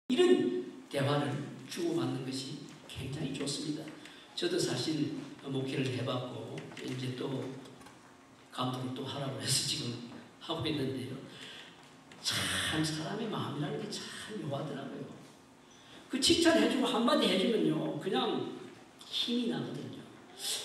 이런 대화를 주고받는 것이 굉장히 좋습니다. 저도 사실 목회를 해봤고 이제 또 감독을 또 하라고 해서 지금 하고 있는데요. 참 사람의 마음이라는 게 참 묘하더라고요. 그 칭찬해주고 한마디 해주면요 그냥 힘이 나거든요.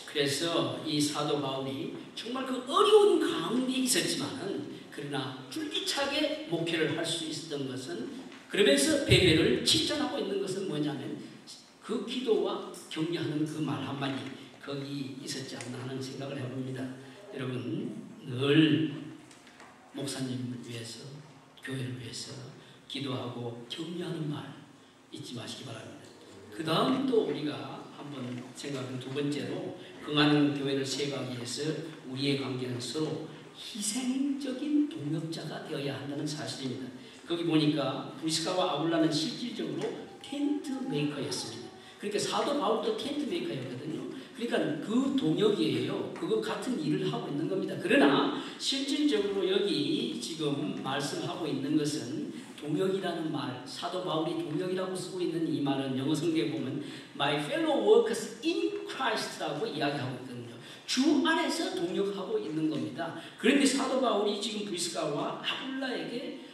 그래서 이 사도 바울이 정말 그 어려운 가운데 있었지만은 그러나 줄기차게 목회를 할 수 있었던 것은, 그러면서 베베를 칭찬하고 있는 것은 뭐냐면 그 기도와 격려하는 그 말 한마디 거기 있었지 않나 하는 생각을 해봅니다. 여러분 늘 목사님을 위해서, 교회를 위해서 기도하고 격려하는 말 잊지 마시기 바랍니다. 그 다음 또 우리가 한번 생각한 두 번째로 흥하는 교회를 세워가기 위해서 우리의 관계는 서로 희생적인 동역자가 되어야 한다는 사실입니다. 거기 보니까 브리스가와 아굴라는 실질적으로 텐트 메이커였습니다. 그러니까 사도 바울도 텐트 메이커였거든요. 그러니까 그 동역이에요. 그거 같은 일을 하고 있는 겁니다. 그러나 실질적으로 여기 지금 말씀하고 있는 것은 동역이라는 말, 사도 바울이 동역이라고 쓰고 있는 이 말은 영어 성경에 보면 My fellow workers in Christ라고 이야기하고 있거든요. 주 안에서 동역하고 있는 겁니다. 그런데 사도 바울이 지금 브리스가와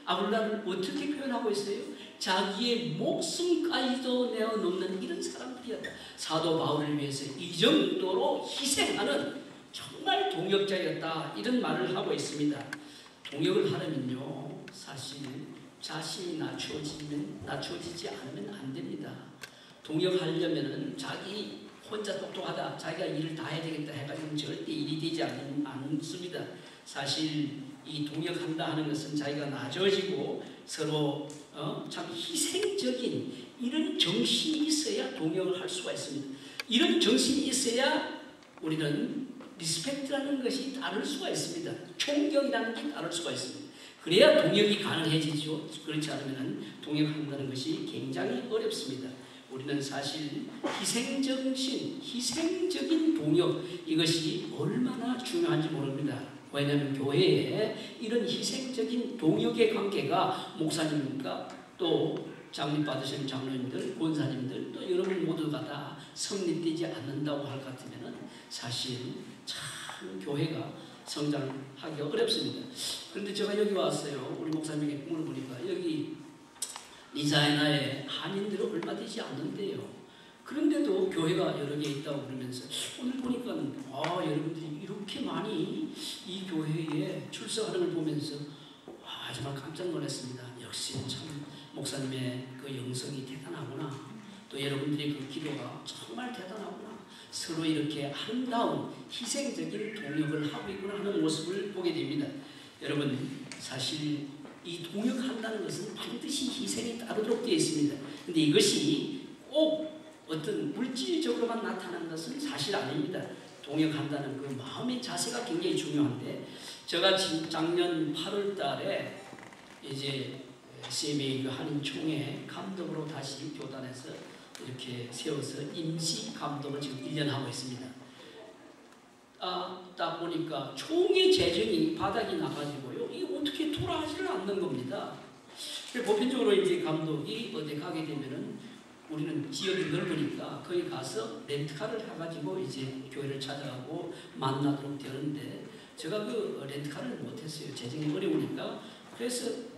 아굴라를 어떻게 표현하고 있어요? 자기의 목숨까지도 내어놓는 이런 사람들이었다. 사도 바울을 위해서 이 정도로 희생하는 정말 동역자였다. 이런 말을 하고 있습니다. 동역을 하려면요 사실 자신이 낮춰지지 않으면 안 됩니다. 동역하려면은 자기 혼자 똑똑하다, 자기가 일을 다 해야 되겠다 해가지고 절대 일이 되지 않습니다. 사실 이 동역한다 하는 것은 자기가 낮아지고 서로 참 희생적인 이런 정신이 있어야 동역을 할 수가 있습니다. 이런 정신이 있어야 우리는 리스펙트라는 것이 따를 수가 있습니다. 존경이라는 게 따를 수가 있습니다. 그래야 동역이 가능해지죠. 그렇지 않으면 동역한다는 것이 굉장히 어렵습니다. 우리는 사실 희생적인 동역, 이것이 얼마나 중요한지 모릅니다. 왜냐하면 교회에 이런 희생적인 동역의 관계가 목사님과 또 장립 받으신 장로님들, 권사님들, 또 여러분 모두가 다 성립되지 않는다고 할 것 같으면 사실 참 교회가 성장하기가 어렵습니다. 그런데 제가 여기 왔어요. 우리 목사님에게 꿈을 보니까 여기 리자이나에 한인들은 얼마 되지 않는데요. 그런데도 교회가 여러 개 있다고 그러면서 오늘 보니까 여러분들이 이렇게 많이 이 교회에 출석하는 걸 보면서 정말 깜짝 놀랐습니다. 역시 참 목사님의 그 영성이 대단하구나. 또 여러분들의 그 기도가 정말 대단하구나. 서로 이렇게 아름다운 희생적인 동역을 하고 있구나 하는 모습을 보게 됩니다. 여러분 사실 이 동역한다는 것은 반드시 희생이 따르도록 되어 있습니다. 그런데 이것이 꼭 어떤 물질적으로만 나타나는 것은 사실 아닙니다. 동역한다는 그 마음의 자세가 굉장히 중요한데, 제가 작년 8월 달에 이제 CMA 한인총회 감독으로 다시 교단에서 이렇게 세워서 임시 감독을 지금 1년 하고 있습니다. 딱 보니까 총회 재정이 바닥이 나가지고요. 이게 어떻게 돌아가지를 않는 겁니다. 보편적으로 이제 감독이 어디 가게 되면은 우리는 지역이 넓으니까 거기 가서 렌트카를 해가지고 이제 교회를 찾아가고 만나도록 되는데 제가 그 렌트카를 못했어요. 재정이 어려우니까. 그래서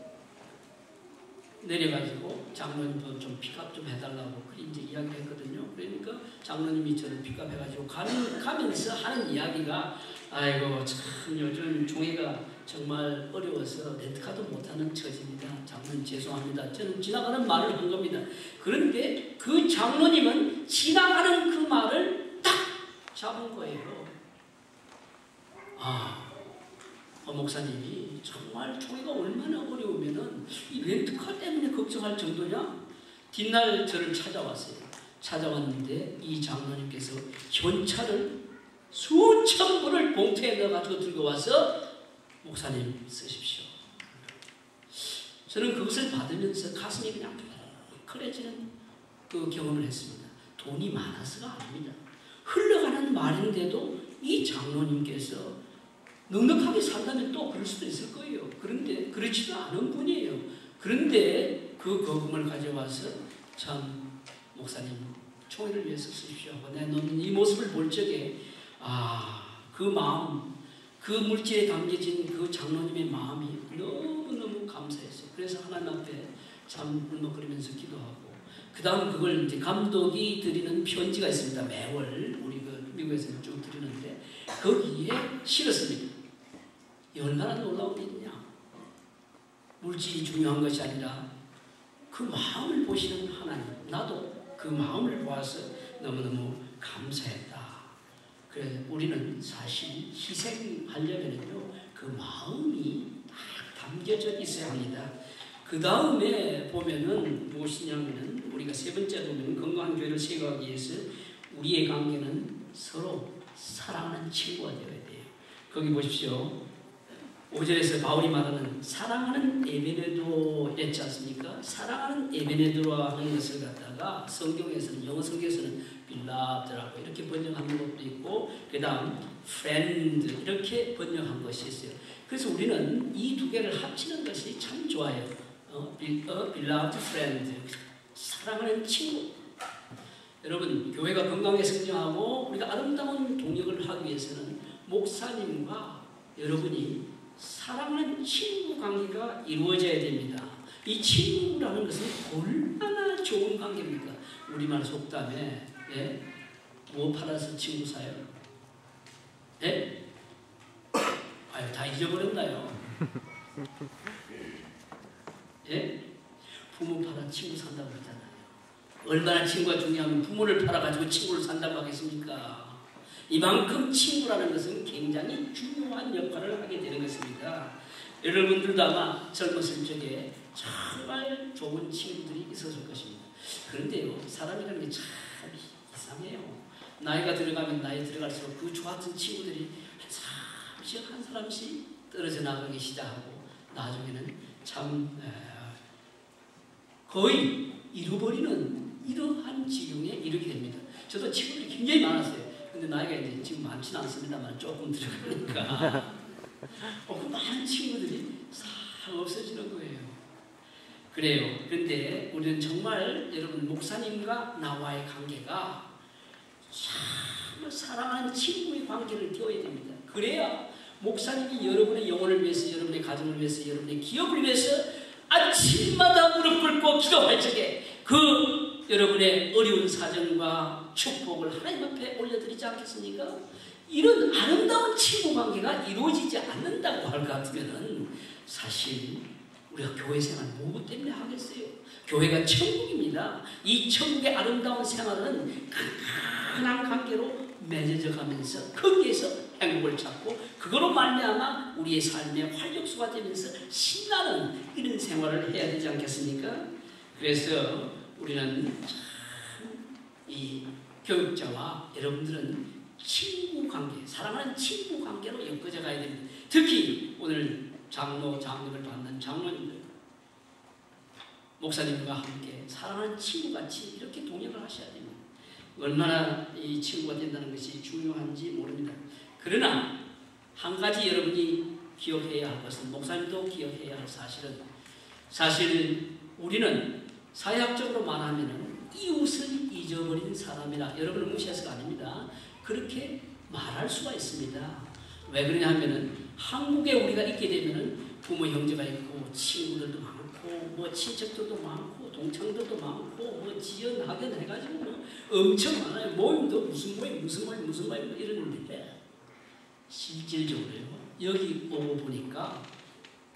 내려가지고 장로님도 좀 픽업 좀 해달라고 이제 이야기를 했거든요. 그러니까 장로님이 저를 픽업해가지고 가면서 하는 이야기가 아이고 참 요즘 종회가 정말 어려워서 렌트카도 못하는 처지입니다. 장로님 죄송합니다. 저는 지나가는 말을 한 겁니다. 그런데 그 장로님은 지나가는 그 말을 딱 잡은 거예요. 목사님이 정말 종회가 얼마나 어려우면은 이 렌트카 때문에 걱정할 정도냐? 뒷날 저를 찾아왔는데 이 장로님께서 현찰을 수천 불을 봉투에 넣어가지고 들고 와서 목사님 쓰십시오. 저는 그것을 받으면서 가슴이 그냥 뭉클해지는 그 경험을 했습니다. 돈이 많아서가 아닙니다. 흘러가는 말인데도 이 장로님께서 넉넉하게 산다면 또 그럴 수도 있을 거예요. 그런데 그렇지도 않은 분이에요. 그런데 그 그 거금을 가져와서 참 목사님 총회를 위해서 쓰십시오 하고 내가 이 모습을 볼 적에 그 마음, 그 물질에 담겨진 그 장로님의 마음이 너무너무 감사했어요. 그래서 하나님 앞에 참 울먹거리면서 기도하고 그 다음 그걸 이제 감독이 드리는 편지가 있습니다. 매월 우리 그 미국에서는 쭉 드리는데 거기에 실었습니다. 얼마나 놀라운 일이냐. 물질이 중요한 것이 아니라 그 마음을 보시는 하나님. 나도 그 마음을 보아서 너무너무 감사했다. 그래서 우리는 사실 희생하려면요 그 마음이 딱 담겨져 있어야 합니다. 그 다음에 보면은 무엇이냐면은 우리가 세 번째 보면 건강한 교회를 세워가기 위해서 우리의 관계는 서로 사랑하는 친구가 되어야 돼요. 거기 보십시오. 5절에서 바울이 말하는 사랑하는 에베네도 했지 않습니까? 사랑하는 에베네도라 하는 것을 갖다가 성경에서는 영어 성경에서는 빌라드라고 이렇게 번역하는 것도 있고 그 다음 friend 이렇게 번역한 것이 있어요. 그래서 우리는 이 두 개를 합치는 것이 참 좋아요. beloved friend 사랑하는 친구. 여러분 교회가 건강하게 성장하고 우리가 아름다운 동역을 하기 위해서는 목사님과 여러분이 사랑하는 친구 관계가 이루어져야 됩니다. 이 친구라는 것은 얼마나 좋은 관계입니까? 우리말 속담에 뭐 팔아서 친구 사요? 아유 다 잊어버렸나요? 부모 팔아 친구 산다고 그러잖아요. 얼마나 친구가 중요하면 부모를 팔아가지고 친구를 산다고 하겠습니까? 이만큼 친구라는 것은 굉장히 중요한 역할을 하게 되는 것입니다. 여러분들도 아마 젊었을 적에 정말 좋은 친구들이 있었을 것입니다. 그런데요, 사람이라는 게 참 이상해요. 나이가 들어가면 나이 들어갈수록 그 좋았던 친구들이 한 사람씩 떨어져 나가기 시작하고 나중에는 참 거의 잃어버리는 이러한 지경에 이르게 됩니다. 저도 친구들이 굉장히 많았어요. 근데 나이가 이제 지금 많지는 않습니다만 조금 들어가니까 그 많은 친구들이 싹 없어지는 거예요. 그래요. 그런데 우리는 정말 여러분 목사님과 나와의 관계가 참 사랑하는 친구의 관계를 띄워야 됩니다. 그래야 목사님이 여러분의 영혼을 위해서, 여러분의 가정을 위해서, 여러분의 기업을 위해서 아침마다 무릎 꿇고 기도할 적에 그 여러분의 어려운 사정과 축복을 하나님 앞에 올려드리지 않겠습니까? 이런 아름다운 친구 관계가 이루어지지 않는다고 할 것 같으면 사실 우리가 교회 생활 무엇 때문에 하겠어요? 교회가 천국입니다. 이 천국의 아름다운 생활은 끈끈한 관계로 맺어져 가면서 거기에서 행복을 찾고 그거로 말미암아 우리의 삶의 활력소가 되면서 신나는 이런 생활을 해야 되지 않겠습니까? 그래서 우리는 참 이 교육자와 여러분들은 친구 관계, 사랑하는 친구 관계로 엮어져 가야 됩니다. 특히 오늘 장로를 받는 장로님들, 목사님과 함께 사랑하는 친구같이 이렇게 동역을 하셔야 됩니다. 얼마나 이 친구가 된다는 것이 중요한지 모릅니다. 그러나 한 가지 여러분이 기억해야 할 것은 목사님도 기억해야 할 사실은 우리는 사회학적으로 말하면 이웃을 잊어버린 사람이라 여러분을 무시해서가 아닙니다. 그렇게 말할 수가 있습니다. 왜 그러냐 하면은 한국에 우리가 있게 되면은 부모 형제가 있고 친구들도 많고 뭐 친척들도 많고 동창들도 많고 뭐 지연 학연 해가지고 뭐 엄청 많아요. 모임도 무슨 모임 이러는데 실질적으로요. 여기 오고 보니까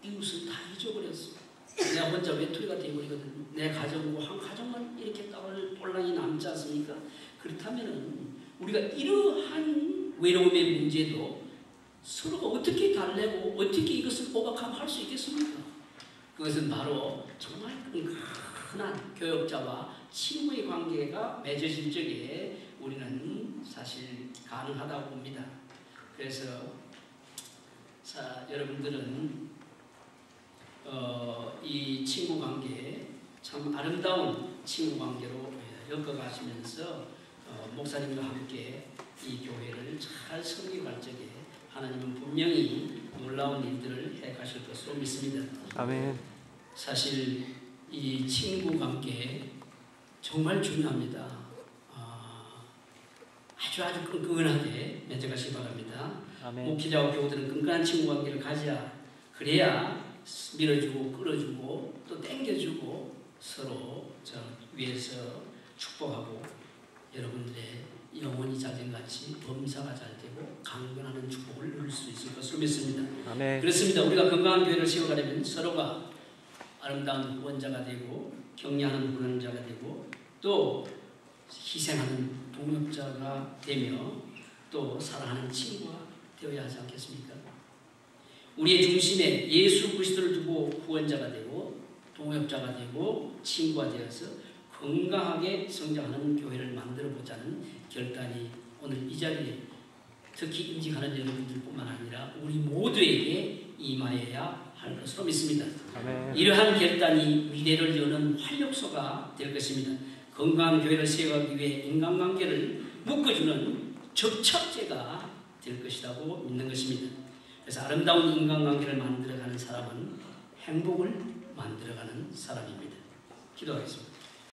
이웃을 다 잊어버렸어. 내가 혼자 외톨이가 되어버리거든요. 내 가정과 한 가정만 이렇게 똘랑이 남지 않습니까? 그렇다면 우리가 이러한 외로움의 문제도 서로가 어떻게 달래고 어떻게 이것을 오버컴할 수 있겠습니까? 그것은 바로 정말 끈끈한 교역자와 친구의 관계가 맺어질 적에 우리는 사실 가능하다고 봅니다. 그래서 여러분들은 이 친구 관계 참 아름다운 친구 관계로 엮어가시면서 목사님과 함께 이 교회를 잘 섬기갈 적에 하나님은 분명히 놀라운 일들을 해 가실 것으로 믿습니다. 아멘. 사실 이 친구 관계 정말 중요합니다. 아주 끈끈하게 맺어가시기 바랍니다. 아멘. 목회자와 교우들은 끈끈한 친구 관계를 가져야 그래야 밀어주고 끌어주고 또 땡겨주고 서로 저 위에서 축복하고 여러분들의 영혼이 자전같이 범사가 잘 되고 강건하는 축복을 누릴 수 있을 것으로 믿습니다. 아멘. 그렇습니다. 우리가 건강한 교회를 세워가려면 서로가 아름다운 후원자가 되고 격려하는 후원자가 되고 또 희생하는 동역자가 되며 또 사랑하는 친구가 되어야 하지 않겠습니까? 우리의 중심에 예수 그리스도를 두고 후원자가 되고 동역자가 되고 친구가 되어서 건강하게 성장하는 교회를 만들어보자는 결단이 오늘 이 자리에 특히 임직하는 여러분들뿐만 아니라 우리 모두에게 임하여야 할 것으로 믿습니다. 아멘. 이러한 결단이 미래를 여는 활력소가 될 것입니다. 건강한 교회를 세워가기 위해 인간관계를 묶어주는 접착제가 될 것이라고 믿는 것입니다. 그래서 아름다운 인간관계를 만들어가는 사람은 행복을 만들어가는 사람입니다. 기도하겠습니다.